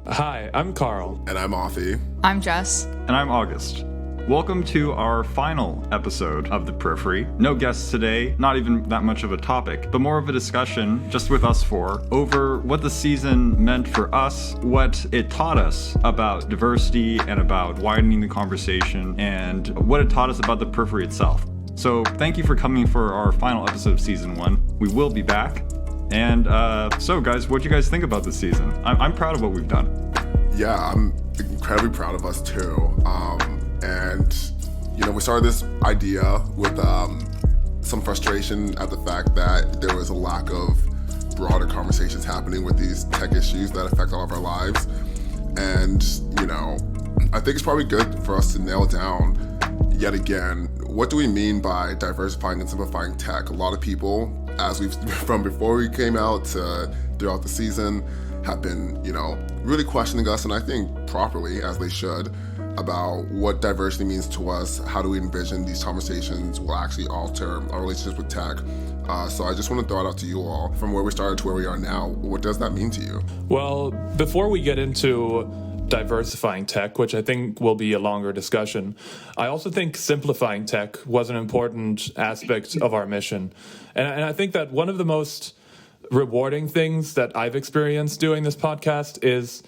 Hi, I'm Carl. And I'm Afi. I'm Jess. And I'm August. Welcome to our final episode of The Periphery. No guests today, not even that much of a topic, but more of a discussion, just with us four, over what the season meant for us, what it taught us about diversity and about widening the conversation, and what it taught us about the Periphery itself. So thank you for coming for our final episode of Season 1. We will be back. And so guys, what do you guys think about this season? I'm proud of what we've done. Yeah, I'm incredibly proud of us too. And, we started this idea with some frustration at the fact that there was a lack of broader conversations happening with these tech issues that affect all of our lives. And, I think it's probably good for us to nail down yet again, what do we mean by diversifying and simplifying tech? A lot of people, as we've from before we came out to throughout the season, have been, really questioning us, and I think properly, as they should, about what diversity means to us. How do we envision these conversations will actually alter our relationships with tech? So I just want to throw it out to you all, from where we started to where we are now. What does that mean to you? Well, before we get into diversifying tech, which I think will be a longer discussion, I also think simplifying tech was an important aspect of our mission. And I think that one of the most rewarding things that I've experienced doing this podcast is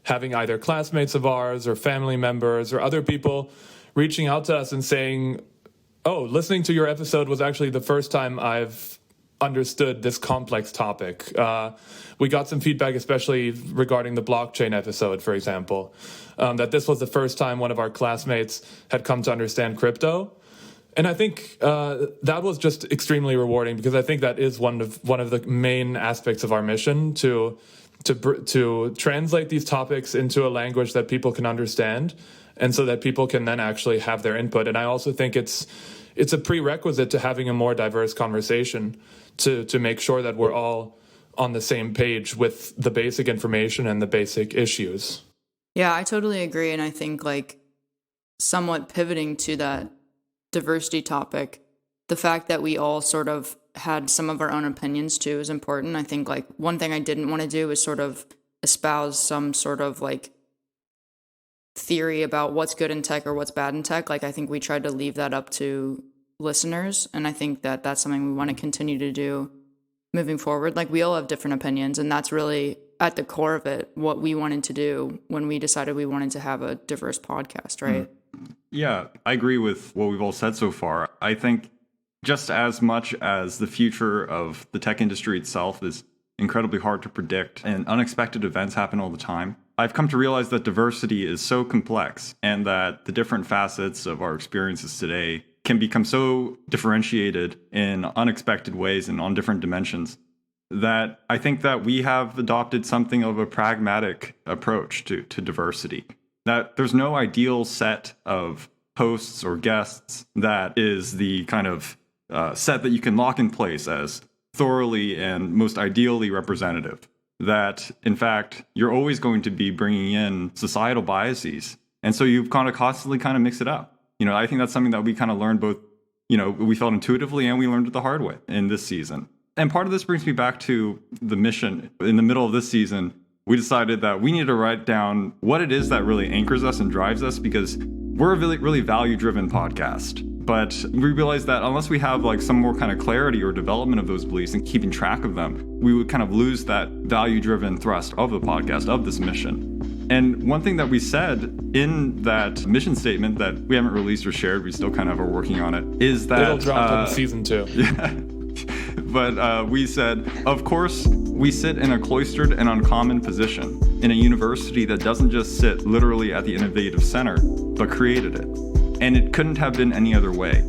having either classmates of ours or family members or other people reaching out to us and saying, oh, listening to your episode was actually the first time I've understood this complex topic. We got some feedback, especially regarding the blockchain episode, for example, that this was the first time one of our classmates had come to understand crypto. And I think that was just extremely rewarding, because I think that is one of the main aspects of our mission, to translate these topics into a language that people can understand, and so that people can then actually have their input. And I also think it's a prerequisite to having a more diverse conversation, to make sure that we're all on the same page with the basic information and the basic issues. Yeah, I totally agree. And I think, somewhat pivoting to that diversity topic, the fact that we all sort of had some of our own opinions too is important. I think one thing I didn't want to do is sort of espouse some sort of theory about what's good in tech or what's bad in tech. I think we tried to leave that up to listeners, and I think that that's something we want to continue to do moving forward. We all have different opinions, and that's really at the core of it what we wanted to do when we decided we wanted to have a diverse podcast, right? Yeah, I agree with what we've all said so far. I think just as much as the future of the tech industry itself is incredibly hard to predict and unexpected events happen all the time, I've come to realize that diversity is so complex, and that the different facets of our experiences today can become so differentiated in unexpected ways and on different dimensions, that I think that we have adopted something of a pragmatic approach to diversity. That there's no ideal set of hosts or guests that is the kind of set that you can lock in place as thoroughly and most ideally representative. That, in fact, you're always going to be bringing in societal biases. And so you've constantly mix it up. I think that's something that we learned both, we felt intuitively, and we learned it the hard way in this season. And part of this brings me back to the mission. In the middle of this season, we decided that we need to write down what it is that really anchors us and drives us, because we're a really, really value-driven podcast. But we realized that unless we have some more clarity or development of those beliefs and keeping track of them, we would lose that value-driven thrust of the podcast, of this mission. And one thing that we said in that mission statement that we haven't released or shared, we still are working on it, is that it'll drop in season 2. Yeah. But we said, of course, we sit in a cloistered and uncommon position in a university that doesn't just sit literally at the innovative center, but created it. And it couldn't have been any other way.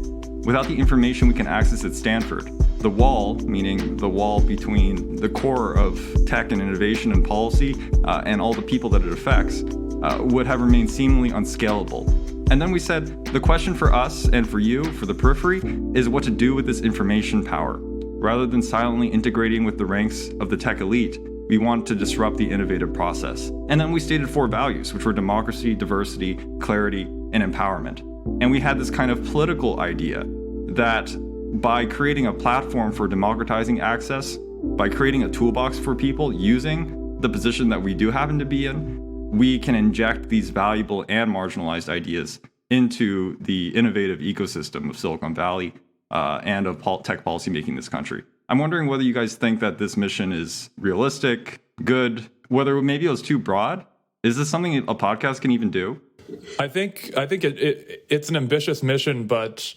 Without the information we can access at Stanford, the wall, meaning the wall between the core of tech and innovation and policy and all the people that it affects, would have remained seemingly unscalable. And then we said, the question for us and for you, for the Periphery, is what to do with this information power. Rather than silently integrating with the ranks of the tech elite, we want to disrupt the innovative process. And then we stated 4 values, which were democracy, diversity, clarity, and empowerment. And we had this political idea that by creating a platform for democratizing access, by creating a toolbox for people using the position that we do happen to be in, we can inject these valuable and marginalized ideas into the innovative ecosystem of Silicon Valley and of tech policymaking in this country. I'm wondering whether you guys think that this mission is realistic, good, whether maybe it was too broad. Is this something a podcast can even do? I think it's an ambitious mission, but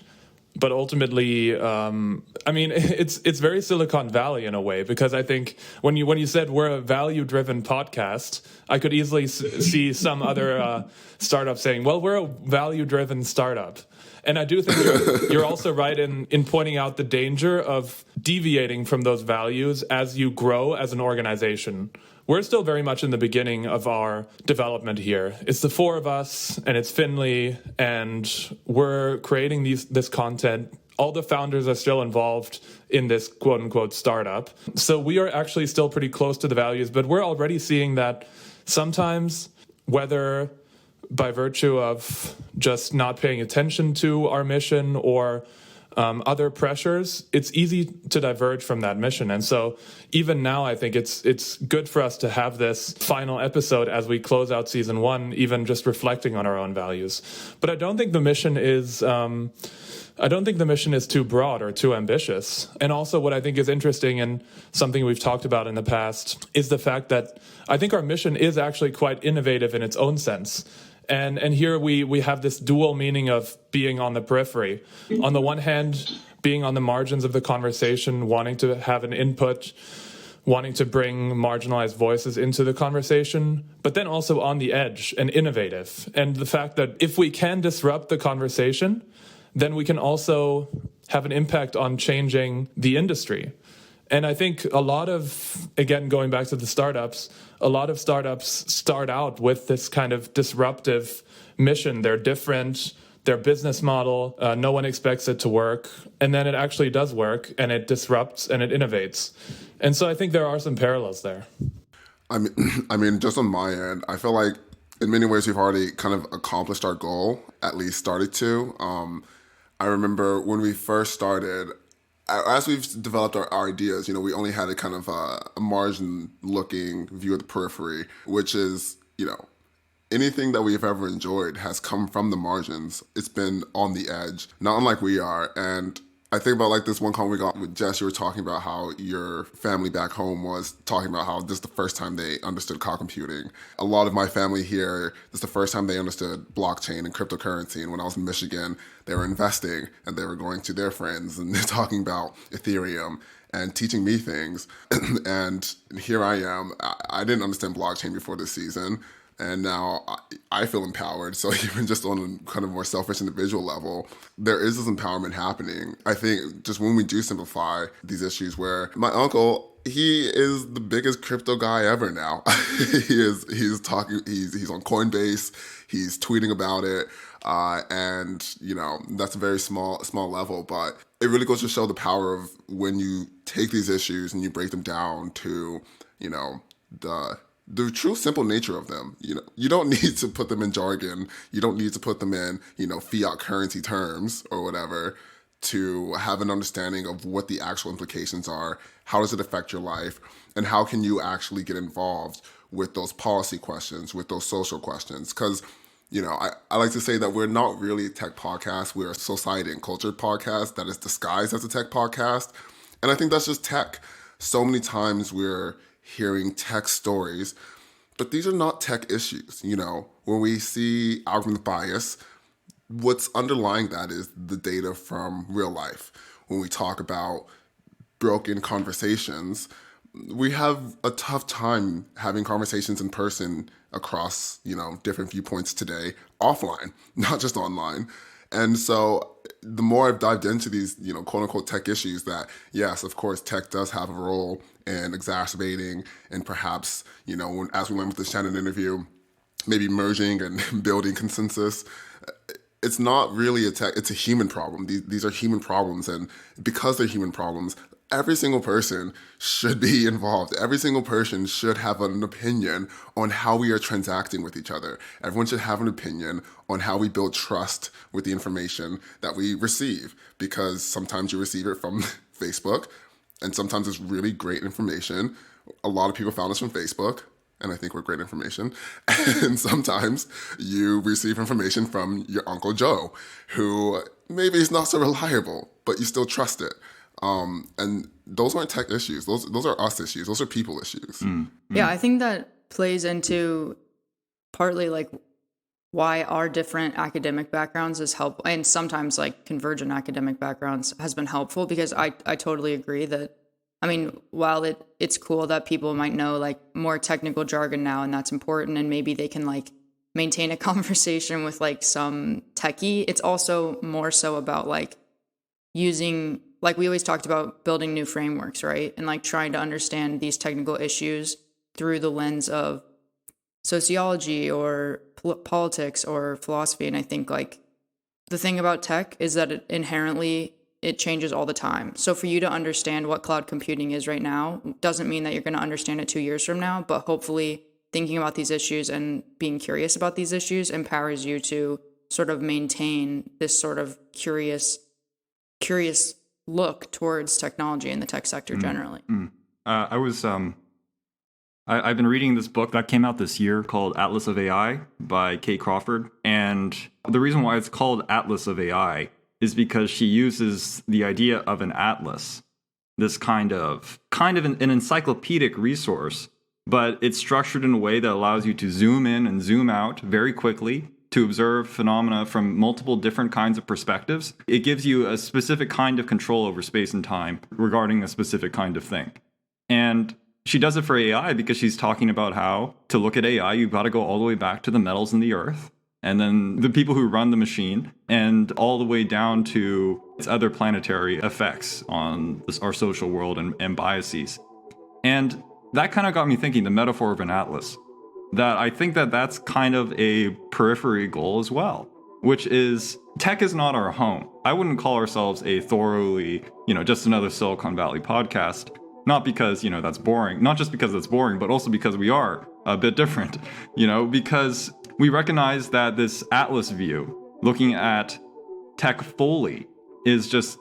ultimately, it's very Silicon Valley in a way, because I think when you said we're a value-driven podcast, I could easily see some other startup saying, well, we're a value-driven startup. And I do think you're also right in pointing out the danger of deviating from those values as you grow as an organization. We're still very much in the beginning of our development here. It's the four of us, and it's Finley, and we're creating this content. All the founders are still involved in this quote-unquote startup. So we are actually still pretty close to the values, but we're already seeing that sometimes, whether by virtue of just not paying attention to our mission or other pressures, it's easy to diverge from that mission. And so even now, I think it's good for us to have this final episode as we close out season 1, even just reflecting on our own values. But I don't think the mission is too broad or too ambitious. And also what I think is interesting, and something we've talked about in the past, is the fact that I think our mission is actually quite innovative in its own sense. And here we have this dual meaning of being on the periphery. On the one hand, being on the margins of the conversation, wanting to have an input, wanting to bring marginalized voices into the conversation, but then also on the edge and innovative. And the fact that if we can disrupt the conversation, then we can also have an impact on changing the industry. And I think a lot of, again, going back to the startups, a lot of startups start out with this kind of disruptive mission. They're different, their business model, no one expects it to work. And then it actually does work, and it disrupts and it innovates. And so I think there are some parallels there. I mean, just on my end, I feel like in many ways we've already kind of accomplished our goal, at least started to. I remember when we first started, as we've developed our ideas, we only had a kind of a margin-looking view of the periphery, which is, anything that we've ever enjoyed has come from the margins. It's been on the edge, not unlike we are. And I think about this one comment we got with Jess. You were talking about how your family back home was talking about how this is the first time they understood cloud computing. A lot of my family here, this is the first time they understood blockchain and cryptocurrency. And when I was in Michigan, they were investing and they were going to their friends and they're talking about Ethereum and teaching me things. And here I am. I didn't understand blockchain before this season. And now I feel empowered. So even just on a kind of more selfish individual level, there is this empowerment happening. I think just when we do simplify these issues, where my uncle, he is the biggest crypto guy ever now. He's talking, he's on Coinbase, he's tweeting about it. And that's a very small level, but it really goes to show the power of when you take these issues and you break them down to, the true simple nature of them. You don't need to put them in jargon. You don't need to put them in, fiat currency terms or whatever to have an understanding of what the actual implications are. How does it affect your life? And how can you actually get involved with those policy questions, with those social questions? Because, I like to say that we're not really a tech podcast. We're a society and culture podcast that is disguised as a tech podcast. And I think that's just tech. So many times we're hearing tech stories, but these are not tech issues. When we see algorithmic bias, what's underlying that is the data from real life. When we talk about broken conversations, we have a tough time having conversations in person across, different viewpoints today, offline, not just online. And so the more I've dived into these, quote unquote tech issues, that yes, of course, tech does have a role in exacerbating and perhaps, as we went with the Shannon interview, maybe merging and building consensus. It's not really a tech, it's a human problem. These are human problems. And because they're human problems, every single person should be involved. Every single person should have an opinion on how we are transacting with each other. Everyone should have an opinion on how we build trust with the information that we receive, because sometimes you receive it from Facebook and sometimes it's really great information. A lot of people found us from Facebook. and I think we're great information. And sometimes you receive information from your Uncle Joe, who maybe is not so reliable, but you still trust it. And those aren't tech issues. Those are us issues. Those are people issues. Yeah, I think that plays into partly like why our different academic backgrounds is helpful, and sometimes like convergent academic backgrounds has been helpful, because I totally agree that, I mean, while it's cool that people might know like more technical jargon now, and that's important, and maybe they can like maintain a conversation with like some techie, it's also more so about like using, like we always talked about building new frameworks, right? And like trying to understand these technical issues through the lens of sociology or politics or philosophy. And I think like the thing about tech is that it changes all the time. So for you to understand what cloud computing is right now doesn't mean that you're going to understand it 2 years from now, but hopefully thinking about these issues and being curious about these issues empowers you to sort of maintain this sort of curious look towards technology and the tech sector generally. I've been reading this book that came out this year called Atlas of AI by Kate Crawford. And the reason why it's called Atlas of AI is because she uses the idea of an atlas, this kind of an encyclopedic resource, but it's structured in a way that allows you to zoom in and zoom out very quickly to observe phenomena from multiple different kinds of perspectives. It gives you a specific kind of control over space and time regarding a specific kind of thing. And she does it for AI because she's talking about how to look at AI, you've got to go all the way back to the metals in the earth, and then the people who run the machine, and all the way down to its other planetary effects on our social world and biases. And that kind of got me thinking, the metaphor of an atlas, that I think that that's kind of a periphery goal as well, which is tech is not our home. I wouldn't call ourselves a thoroughly, just another Silicon Valley podcast. Not because, that's boring, not just because it's boring, but also because we are a bit different, because we recognize that this Atlas view, looking at tech fully, is just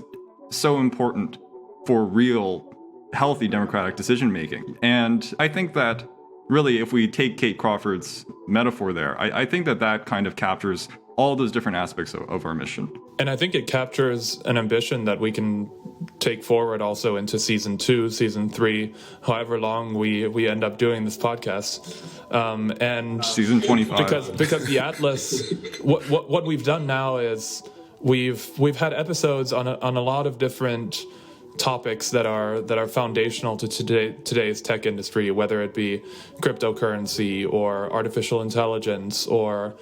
so important for real, healthy democratic decision making. And I think that really, if we take Kate Crawford's metaphor there, I think that kind of captures all those different aspects of our mission. And I think it captures an ambition that we can take forward also into season 2, season 3, however long we end up doing this podcast. And season 25. Because the Atlas, what we've done now is we've had episodes on a lot of different topics that are foundational to today's tech industry, whether it be cryptocurrency or artificial intelligence or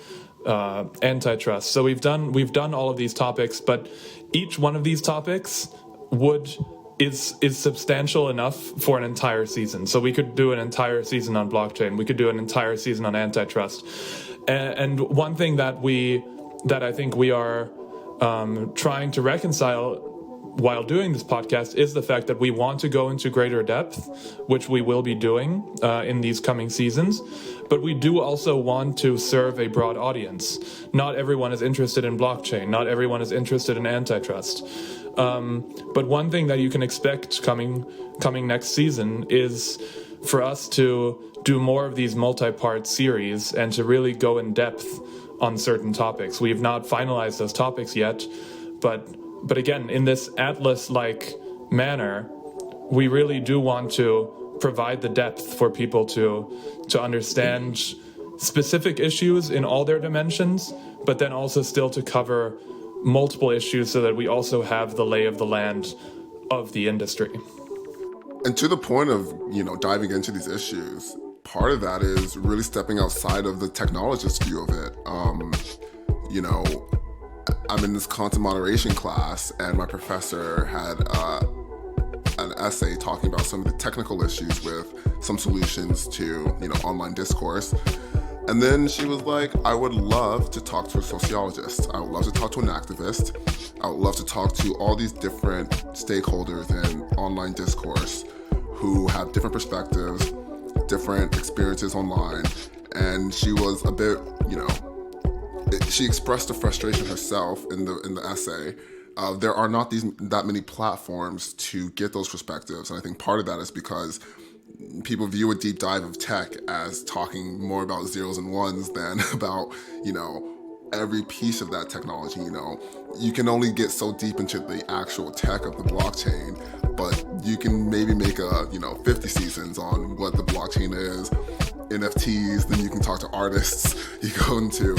antitrust. So we've done all of these topics, but each one of these topics is substantial enough for an entire season. So we could do an entire season on blockchain. We could do an entire season on antitrust. And one thing that I think we are trying to reconcile while doing this podcast is the fact that we want to go into greater depth, which we will be doing in these coming seasons. But we do also want to serve a broad audience. Not everyone is interested in blockchain. Not everyone is interested in antitrust. But one thing that you can expect coming next season is for us to do more of these multi-part series and to really go in depth on certain topics. We have not finalized those topics yet, but again, in this Atlas-like manner, we really do want to provide the depth for people to understand specific issues in all their dimensions, but then also still to cover multiple issues so that we also have the lay of the land of the industry. And to the point of, diving into these issues, part of that is really stepping outside of the technologist view of it. I'm in this content moderation class, and my professor had an essay talking about some of the technical issues with some solutions to, online discourse. And then she was like, I would love to talk to a sociologist. I would love to talk to an activist. I would love to talk to all these different stakeholders in online discourse who have different perspectives, different experiences online. And she was a bit, she expressed the frustration herself in the essay. There are not that many platforms to get those perspectives. And I think part of that is because people view a deep dive of tech as talking more about zeros and ones than about, every piece of that technology. You can only get so deep into the actual tech of the blockchain, but you can maybe make 50 seasons on what the blockchain is, NFTs, then you can talk to artists, you go into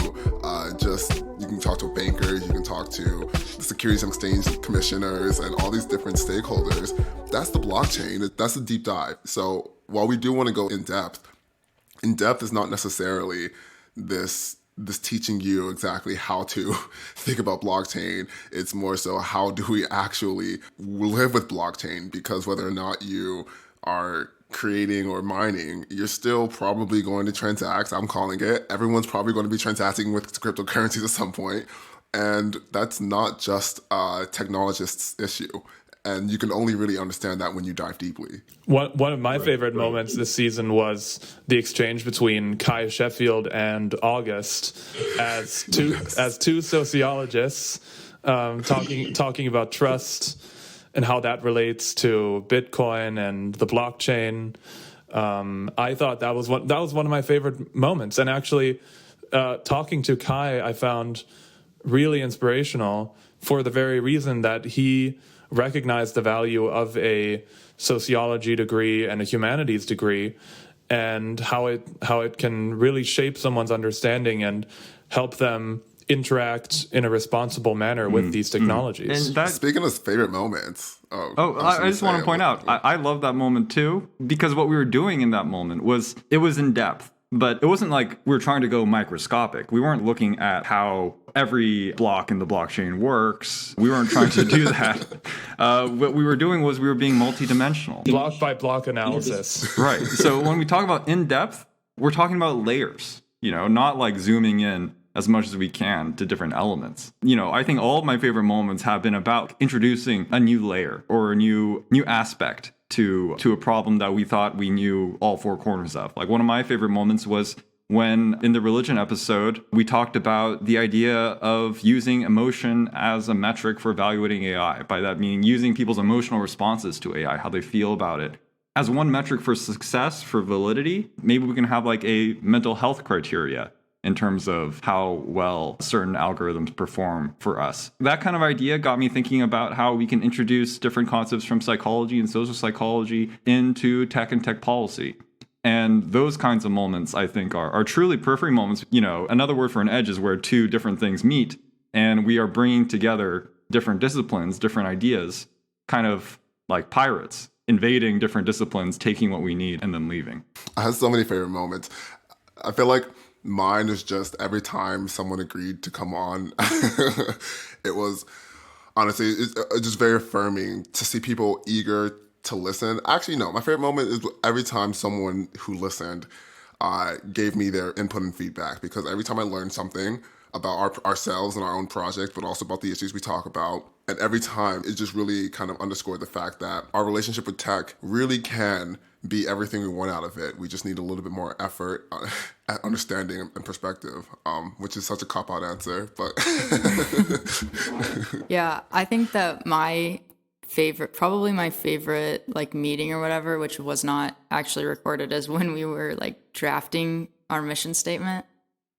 you can talk to bankers, you can talk to the Securities and Exchange commissioners and all these different stakeholders. That's the blockchain, that's a deep dive. So while we do want to go in depth is not necessarily this teaching you exactly how to think about blockchain. It's more so how do we actually live with blockchain, because whether or not you are creating or mining, you're still probably going to transact. I'm calling it. Everyone's probably going to be transacting with cryptocurrencies at some point. And that's not just a technologist's issue. And you can only really understand that when you dive deeply. One of my favorite moments this season was the exchange between Kai Sheffield and August as two sociologists talking about trust and how that relates to Bitcoin and the blockchain. I thought that was one of my favorite moments. And actually, talking to Kai, I found really inspirational for the very reason that he recognized the value of a sociology degree and a humanities degree, and how it can really shape someone's understanding and help them interact in a responsible manner with these technologies. And speaking of favorite moments, I just want to point out, I love that moment too, because what we were doing in that moment was in depth, but it wasn't like we were trying to go microscopic. We weren't looking at how every block in the blockchain works. We weren't trying to do that. What we were doing was we were being multidimensional. Block by block analysis. Right. So when we talk about in depth, we're talking about layers, not like zooming in as much as we can to different elements. I think all of my favorite moments have been about introducing a new layer or a new aspect to a problem that we thought we knew all four corners of. Like one of my favorite moments was when in the religion episode, we talked about the idea of using emotion as a metric for evaluating AI. By that meaning using people's emotional responses to AI, how they feel about it. As one metric for success, for validity, maybe we can have like a mental health criteria in terms of how well certain algorithms perform for us. That kind of idea got me thinking about how we can introduce different concepts from psychology and social psychology into tech and tech policy. And those kinds of moments, I think, are truly periphery moments. Another word for an edge is where two different things meet, and we are bringing together different disciplines, different ideas, kind of like pirates, invading different disciplines, taking what we need, and then leaving. I have so many favorite moments. I feel like mine is just every time someone agreed to come on. It was, honestly, it's just very affirming to see people eager to listen. Actually, no, my favorite moment is every time someone who listened gave me their input and feedback, because every time I learned something about ourselves and our own project, but also about the issues we talk about, and every time it just really kind of underscored the fact that our relationship with tech really can be everything we want out of it. We just need a little bit more effort at understanding and perspective, which is such a cop-out answer, but Yeah, I think that my favorite like meeting or whatever, which was not actually recorded, is when we were like drafting our mission statement,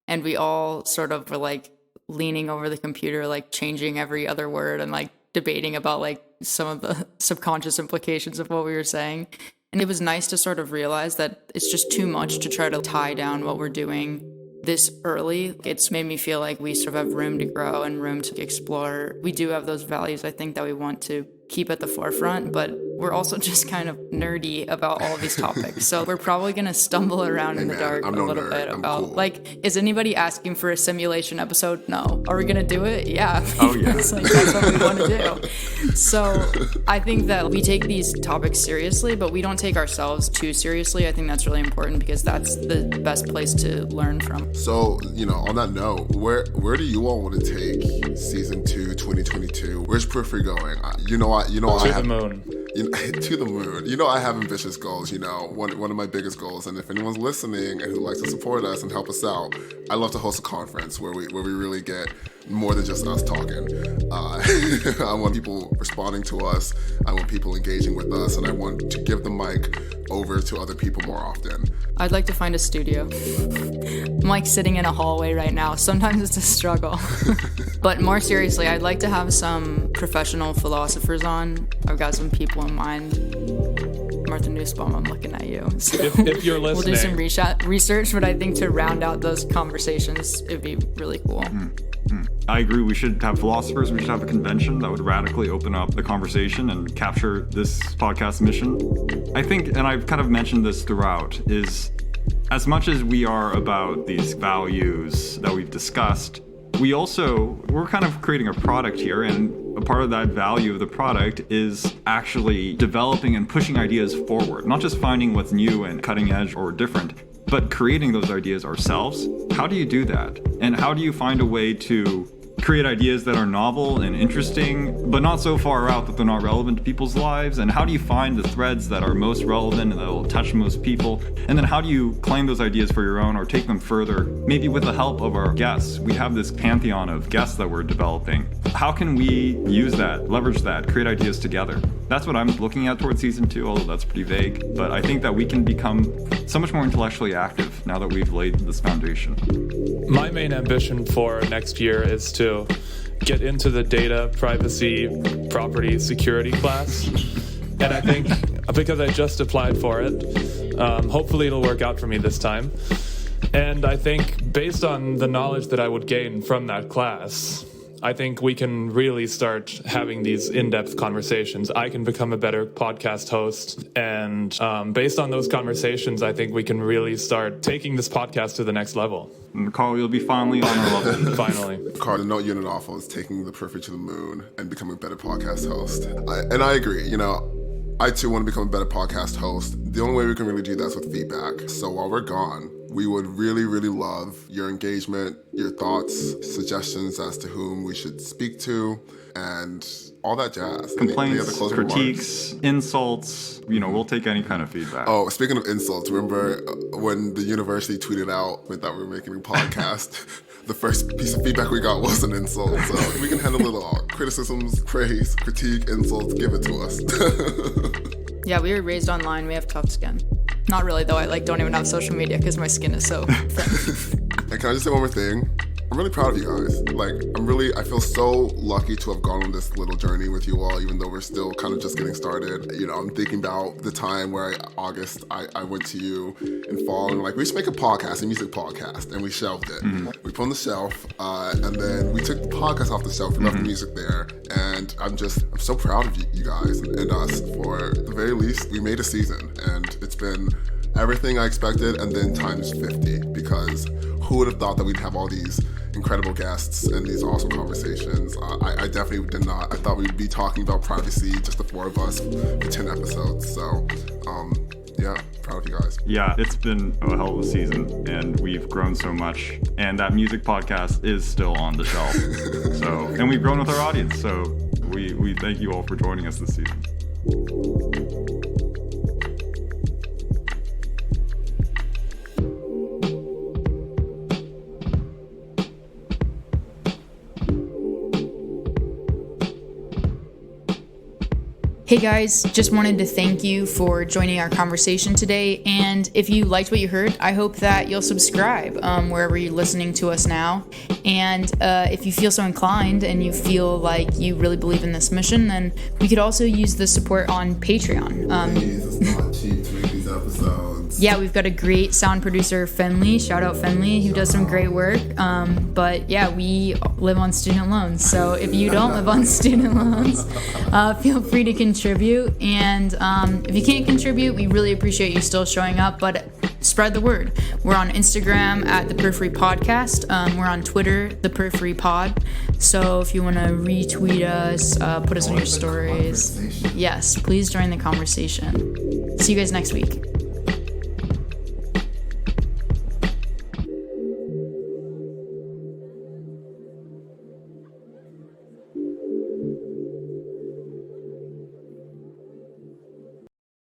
and we all sort of were like leaning over the computer, like changing every other word and like debating about like some of the subconscious implications of what we were saying. And it was nice to sort of realize that it's just too much to try to tie down what we're doing this early. It's made me feel like we sort of have room to grow and room to explore. We do have those values, I think, that we want to keep at the forefront, but we're also just kind of nerdy about all of these topics. So we're probably going to stumble around in the dark a little bit about, cool. Like, is anybody asking for a simulation episode? No. Are we going to do it? Yeah. Oh, yeah. That's what we want to do. So I think that we take these topics seriously, but we don't take ourselves too seriously. I think that's really important, because that's the best place to learn from. So, on that note, where do you all want to take season 2, 2022? Where's Periphery going? To the moon. To the moon. I have ambitious goals. One of my biggest goals, and if anyone's listening and who likes to support us and help us out, I love to host a conference where we really get more than just us talking. I want people responding to us. I want people engaging with us, and I want to give the mic over to other people more often. I'd like to find a studio. I'm like sitting in a hallway right now. Sometimes it's a struggle. But more seriously, I'd like to have some professional philosophers on. I've got some people in mind. Martha Nussbaum, I'm looking at you. So If you're listening, we'll do some research, but I think to round out those conversations, it'd be really cool. I agree. We should have philosophers. We should have a convention that would radically open up the conversation and capture this podcast mission. I think, and I've kind of mentioned this throughout, is as much as we are about these values that we've discussed, we're kind of creating a product here, and a part of that value of the product is actually developing and pushing ideas forward, not just finding what's new and cutting edge or different, but creating those ideas ourselves. How do you do that? And how do you find a way to create ideas that are novel and interesting, but not so far out that they're not relevant to people's lives? And how do you find the threads that are most relevant and that will touch most people? And then how do you claim those ideas for your own or take them further, maybe with the help of our guests? We have this pantheon of guests that we're developing. How can we use that, leverage that, create ideas together? That's what I'm looking at towards season 2, although that's pretty vague. But I think that we can become so much more intellectually active now that we've laid this foundation. My main ambition for next year is to get into the data privacy property security class. And I think because I just applied for it, hopefully it'll work out for me this time. And I think based on the knowledge that I would gain from that class, I think we can really start having these in-depth conversations. I can become a better podcast host. And based on those conversations, I think we can really start taking this podcast to the next level. And Carl, you'll be finally on our level. Finally. Carl, the note unit awful is taking the Periphery to the moon and becoming a better podcast host. I agree. I too want to become a better podcast host. The only way we can really do that is with feedback. So while we're gone, we would really, really love your engagement, your thoughts, suggestions as to whom we should speak to, and all that jazz. Complaints, critiques, insults, we'll take any kind of feedback. Oh, speaking of insults, remember when the university tweeted out that we were making a podcast? The first piece of feedback we got was an insult. So we can handle it all. Criticisms, praise, critique, insults, give it to us. Yeah, we were raised online. We have tough skin. Not really, though. I don't even have social media because my skin is so thin. And can I just say one more thing? I'm really proud of you guys. I feel so lucky to have gone on this little journey with you all, even though we're still kind of just getting started. I'm thinking about the time where I went to you in fall and we should make a podcast, a music podcast, and we shelved it. Mm-hmm. We put it on the shelf, and then we took the podcast off the shelf. We left the music there, and I'm so proud of you guys and us. For the very least, we made a season, and it's been everything I expected, and then times 50, because who would have thought that we'd have all these incredible guests and these awesome conversations? I definitely did not. I thought we'd be talking about privacy, just the 4 of us, for 10 episodes. So, yeah, proud of you guys. Yeah, it's been a hell of a season, and we've grown so much. And that music podcast is still on the shelf. And we've grown with our audience. So we thank you all for joining us this season. Hey guys, just wanted to thank you for joining our conversation today. And if you liked what you heard, I hope that you'll subscribe wherever you're listening to us now. And if you feel so inclined and you feel like you really believe in this mission, then we could also use the support on Patreon. Please, it's not cheap to make these episodes. Yeah, we've got a great sound producer, Finley. Shout out Finley, who does some great work. But yeah, we live on student loans. So if you don't live on student loans, feel free to contribute. And if you can't contribute, we really appreciate you still showing up. But spread the word. We're on Instagram at the Periphery Podcast. We're on Twitter, the Periphery Pod. So if you want to retweet us, put us on your stories. Yes, please join the conversation. See you guys next week.